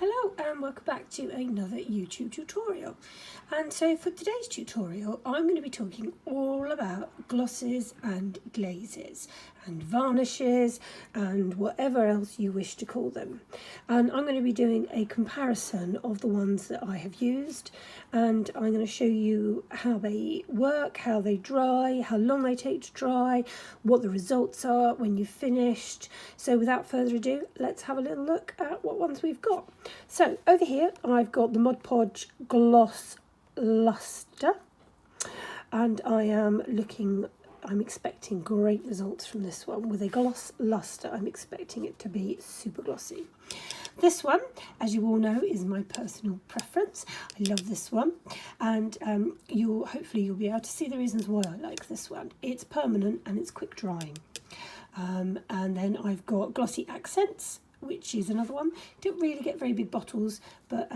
Hello and welcome back to another YouTube tutorial. And so for today's tutorial I'm going to be talking all about glosses and glazes and varnishes and whatever else you wish to call them. And I'm going to be doing a comparison of the ones that I have used, and I'm going to show you how they work, how they dry, how long they take to dry, what the results are when you've finished. So without further ado, let's have a little look at what ones we've got. So over here I've got the Mod Podge Gloss Luster, and I'm expecting great results from this one. With a gloss luster, I'm expecting it to be super glossy. This one, as you all know, is my personal preference. I love this one, and hopefully you'll be able to see the reasons why I like this one. It's permanent and it's quick drying. And then I've got Glossy Accents, which is another one. Don't really get very big bottles, but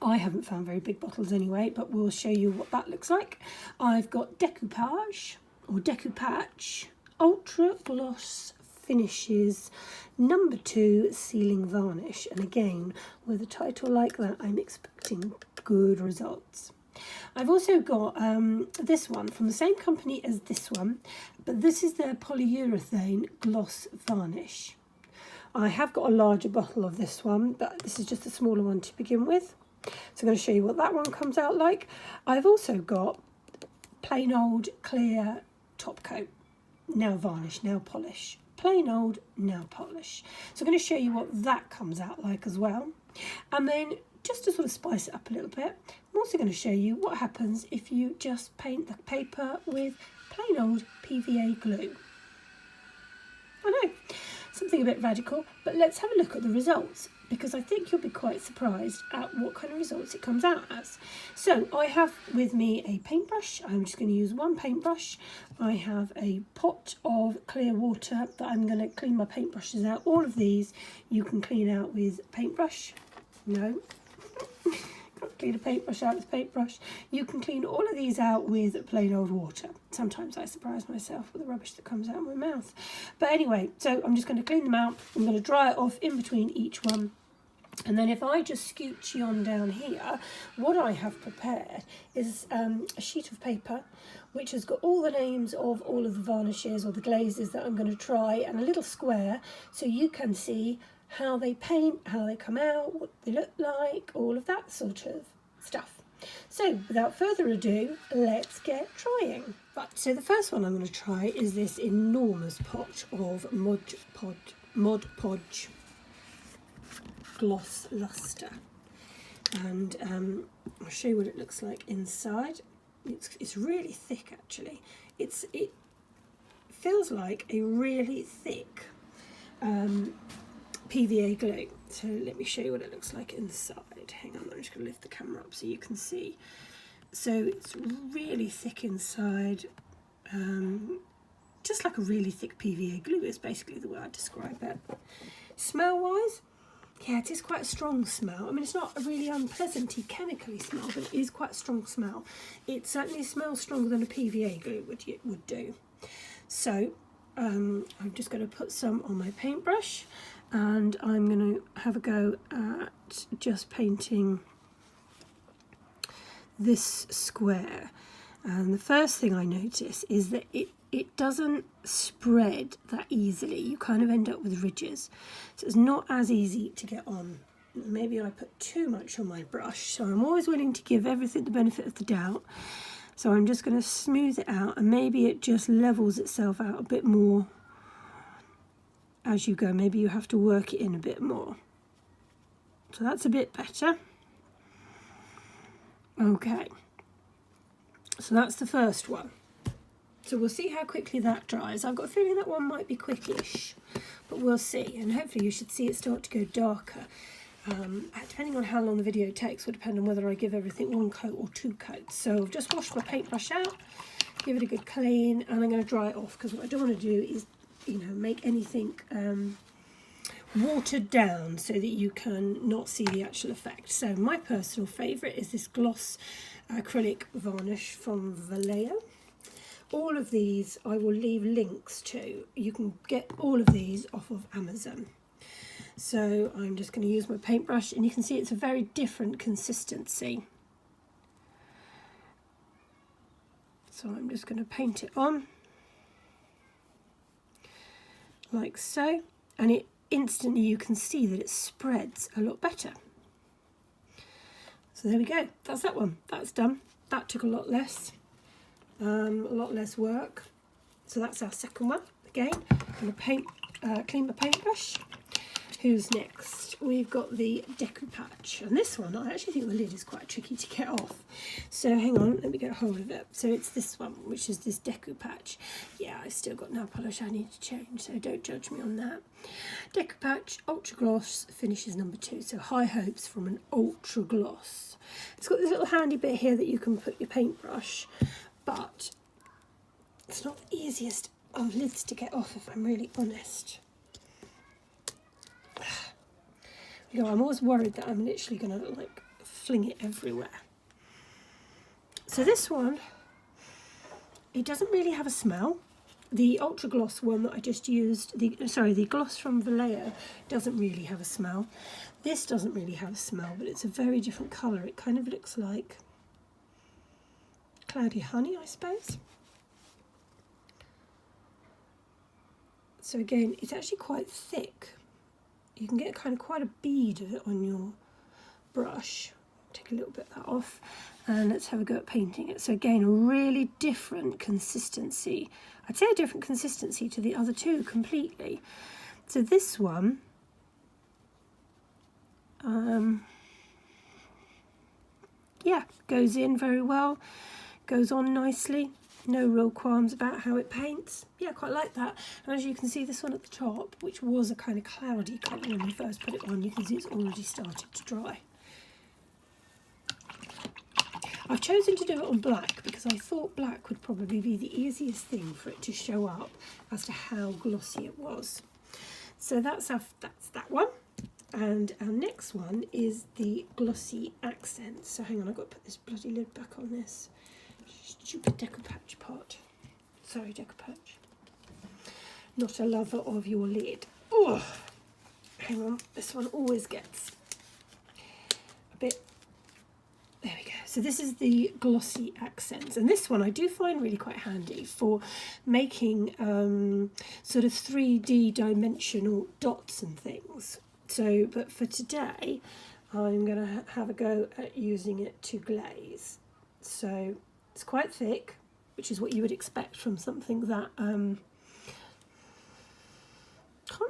I haven't found very big bottles anyway, but we'll show you what that looks like. I've got Decoupage or Decoupage Ultra Gloss Finishes number 2 Sealing Varnish, and again with a title like that I'm expecting good results. I've also got this one from the same company as this one, but this is their polyurethane gloss varnish. I have got a larger bottle of this one, but this is just a smaller one to begin with. So I'm going to show you what that one comes out like. I've also got plain old clear top coat, now varnish, now polish. Plain old, now polish. So I'm going to show you what that comes out like as well. And then just to sort of spice it up a little bit, I'm also going to show you what happens if you just paint the paper with plain old PVA glue. I know, something a bit radical, but let's have a look at the results, because I think you'll be quite surprised at what kind of results it comes out as. So I have with me a paintbrush. I'm just going to use one paintbrush. I have a pot of clear water that I'm going to clean my paintbrushes out. All of these you can clean out with paintbrush. No, can't clean a paintbrush out with paintbrush. You can clean all of these out with plain old water. Sometimes I surprise myself with the rubbish that comes out of my mouth. But anyway, so I'm just going to clean them out. I'm going to dry it off in between each one. And then if I just scooch you on down here, what I have prepared is a sheet of paper which has got all the names of all of the varnishes or the glazes that I'm going to try, and a little square so you can see how they paint, how they come out, what they look like, all of that sort of stuff. So without further ado, let's get trying. Right, so the first one I'm going to try is this enormous pot of Mod Podge Gloss Luster, and I'll show you what it looks like inside. It's really thick actually. It feels like a really thick PVA glue. So let me show you what it looks like inside. Hang on, I'm just going to lift the camera up so you can see. So it's really thick inside, just like a really thick PVA glue is basically the way I describe it. Smell wise, yeah, it is quite a strong smell. I mean, it's not a really unpleasant chemically smell, but it is quite a strong smell. It certainly smells stronger than a PVA glue would do. So I'm just going to put some on my paintbrush, and I'm going to have a go at just painting this square. And the first thing I notice is that it doesn't spread that easily. You kind of end up with ridges, so it's not as easy to get on. Maybe I put too much on my brush, so I'm always willing to give everything the benefit of the doubt. So I'm just going to smooth it out, and maybe it just levels itself out a bit more as you go. Maybe you have to work it in a bit more. So that's a bit better. Okay, so that's the first one. So we'll see how quickly that dries. I've got a feeling that one might be quickish, but we'll see. And hopefully you should see it start to go darker. Depending on how long the video takes will depend on whether I give everything one coat or two coats. So I've just washed my paintbrush out, give it a good clean, and I'm going to dry it off, because what I don't want to do is, make anything watered down so that you can not see the actual effect. So my personal favourite is this gloss acrylic varnish from Vallejo. All of these I will leave links to. You can get all of these off of Amazon. So I'm just going to use my paintbrush, and you can see it's a very different consistency. So I'm just going to paint it on like so, and it instantly, you can see that it spreads a lot better. So there we go, that's that one, that's done. That took a lot less work. So that's our second one. Again, I'm going to clean my paintbrush. Who's next? We've got the decoupage, and this one I actually think the lid is quite tricky to get off. So hang on, let me get hold of it. So it's this one, which is this decoupage. Yeah, I've still got nail polish I need to change, so don't judge me on that. Decoupage Ultra Gloss finishes number 2. So high hopes from an Ultra Gloss. It's got this little handy bit here that you can put your paintbrush, but it's not the easiest of lids to get off, if I'm really honest. You know, I'm always worried that I'm literally going to like fling it everywhere. So this one, it doesn't really have a smell. The Ultra Gloss one that I just used, the gloss from Vallejo, doesn't really have a smell. This doesn't really have a smell, but it's a very different colour. It kind of looks like cloudy honey, I suppose. So again, it's actually quite thick. You can get kind of quite a bead of it on your brush. Take a little bit of that off, and let's have a go at painting it. So again, a really different consistency. I'd say a different consistency to the other two completely. So this one, yeah, goes in very well, goes on nicely. No real qualms about how it paints. Yeah, quite like that. And as you can see, this one at the top, which was a kind of cloudy colour when we first put it on, you can see it's already started to dry. I've chosen to do it on black because I thought black would probably be the easiest thing for it to show up as to how glossy it was. So that's that one. And our next one is the glossy accent. So hang on, I've got to put this bloody lid back on this stupid decoupage pot. Sorry, decoupage. Not a lover of your lid. Oh, hang on. This one always gets a bit. There we go. So this is the glossy accents, and this one I do find really quite handy for making sort of 3D dimensional dots and things. So, but for today, I'm going to have a go at using it to glaze. So it's quite thick, which is what you would expect from something that can't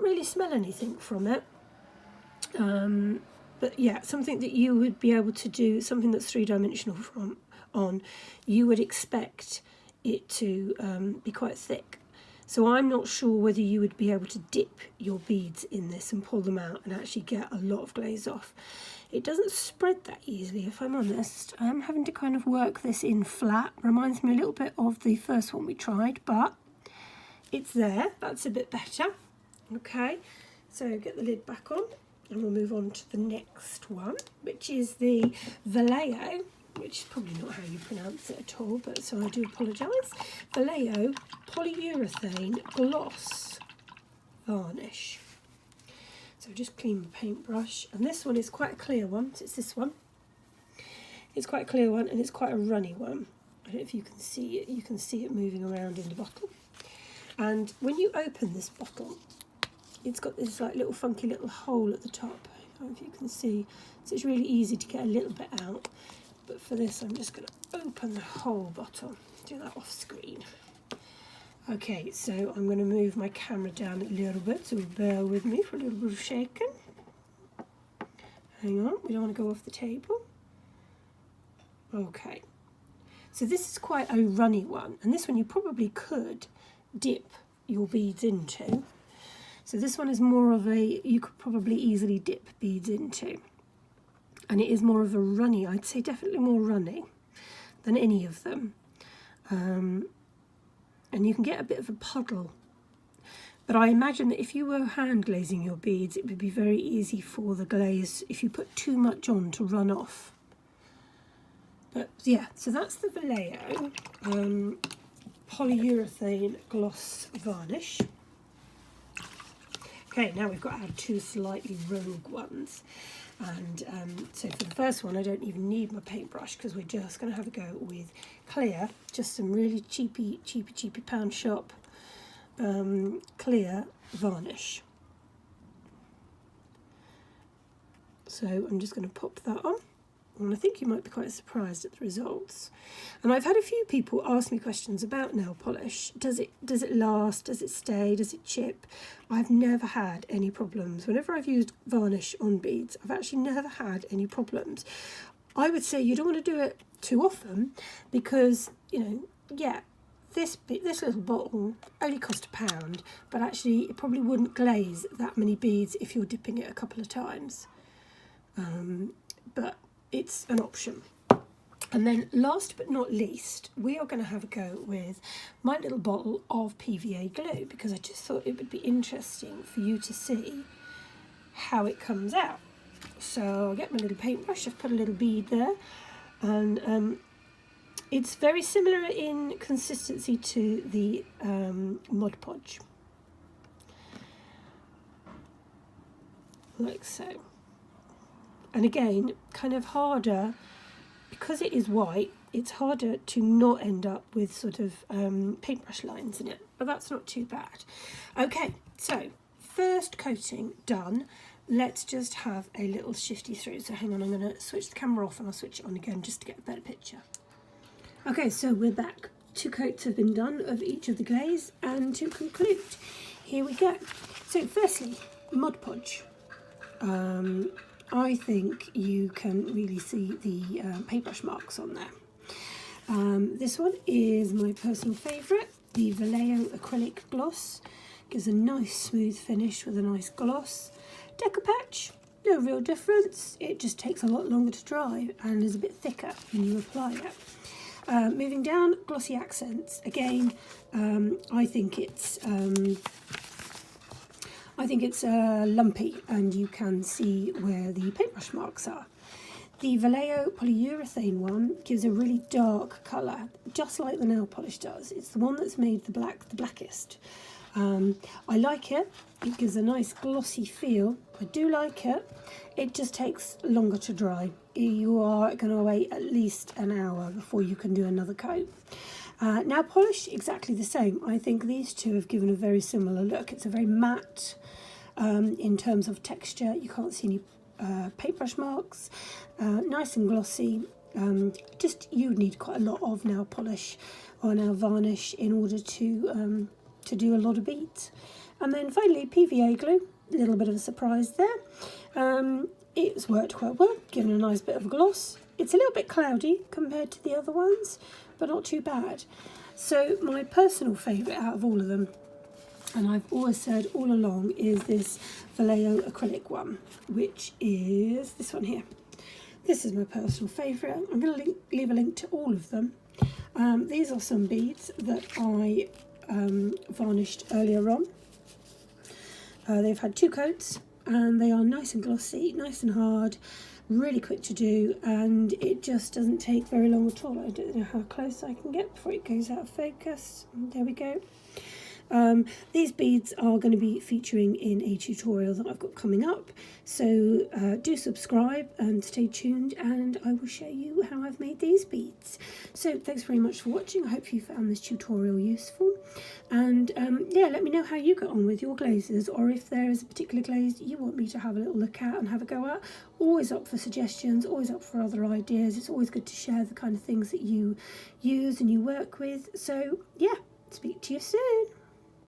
really smell anything from it. But yeah, something that you would be able to do, something that's 3-dimensional on, you would expect it to be quite thick. So I'm not sure whether you would be able to dip your beads in this and pull them out and actually get a lot of glaze off. It doesn't spread that easily, if I'm honest. I'm having to kind of work this in flat. Reminds me a little bit of the first one we tried, but it's there. That's a bit better. Okay, so get the lid back on and we'll move on to the next one, which is the Vallejo, which is probably not how you pronounce it at all, but so I do apologise. Vallejo Polyurethane Gloss Varnish. So just clean my paintbrush, and this one is quite a clear one. So it's this one. It's quite a clear one, and it's quite a runny one. I don't know if you can see it. You can see it moving around in the bottle. And when you open this bottle, it's got this like little funky little hole at the top. I don't know if you can see. So it's really easy to get a little bit out. But for this, I'm just going to open the whole bottle. Do that off screen. Okay, so I'm going to move my camera down a little bit, so bear with me for a little bit of shaking. Hang on, we don't want to go off the table. Okay, so this is quite a runny one, and this one you probably could dip your beads into. So this one is more of a, you could probably easily dip beads into. And it is more of a runny, I'd say definitely more runny than any of them. And you can get a bit of a puddle. But I imagine that if you were hand glazing your beads, it would be very easy for the glaze, if you put too much on, to run off. But yeah, so that's the Vallejo Polyurethane Gloss Varnish. Okay, now we've got our two slightly rogue ones. And so for the first one, I don't even need my paintbrush because we're just going to have a go with clear, just some really cheapy pound shop clear varnish. So I'm just going to pop that on. And I think you might be quite surprised at the results. And I've had a few people ask me questions about nail polish. Does it last? Does it stay? Does it chip? I've never had any problems. Whenever I've used varnish on beads, I've actually never had any problems. I would say you don't want to do it too often because, you know, yeah, this little bottle only cost £1, but actually it probably wouldn't glaze that many beads if you're dipping it a couple of times. But it's an option. And then last but not least, we are going to have a go with my little bottle of PVA glue because I just thought it would be interesting for you to see how it comes out. So I'll get my little paintbrush, I've put a little bead there, and it's very similar in consistency to the Mod Podge, like so. And again, kind of harder, because it is white, it's harder to not end up with sort of paintbrush lines in it, but that's not too bad. Okay, so first coating done. Let's just have a little shifty through. So hang on, I'm going to switch the camera off and I'll switch it on again just to get a better picture. Okay, so we're back. 2 coats have been done of each of the glaze, and to conclude, here we go. So firstly, Mod Podge. I think you can really see the paintbrush marks on there. This one is my personal favourite, the Vallejo Acrylic Gloss. Gives a nice smooth finish with a nice gloss. Deco Patch, no real difference. It just takes a lot longer to dry and is a bit thicker when you apply it. Moving down, Glossy Accents. Again, I think it's lumpy and you can see where the paintbrush marks are. The Vallejo polyurethane one gives a really dark colour, just like the nail polish does. It's the one that's made the blackest. I like it. It gives a nice glossy feel. I do like it. It just takes longer to dry. You are going to wait at least an hour before you can do another coat. Nail polish, exactly the same. I think these two have given a very similar look. It's a very matte in terms of texture. You can't see any paintbrush marks. Nice and glossy. Just you need quite a lot of nail polish or nail varnish in order to do a lot of beads. And then finally, PVA glue. A little bit of a surprise there. It's worked quite well, given a nice bit of gloss. It's a little bit cloudy compared to the other ones, but not too bad. So my personal favourite out of all of them, and I've always said all along, is this Vallejo acrylic one, which is this one here. This is my personal favourite. I'm going to leave a link to all of them. These are some beads that I varnished earlier on. They've had 2 coats and they are nice and glossy, nice and hard, really quick to do, and it just doesn't take very long at all. I don't know how close I can get before it goes out of focus. There we go. These beads are going to be featuring in a tutorial that I've got coming up, so do subscribe and stay tuned, and I will show you how I've made these beads. So thanks very much for watching. I hope you found this tutorial useful, and yeah, let me know how you get on with your glazes, or if there is a particular glaze you want me to have a little look at and have a go at. Always up for suggestions, always up for other ideas. It's always good to share the kind of things that you use and you work with. So yeah, speak to you soon.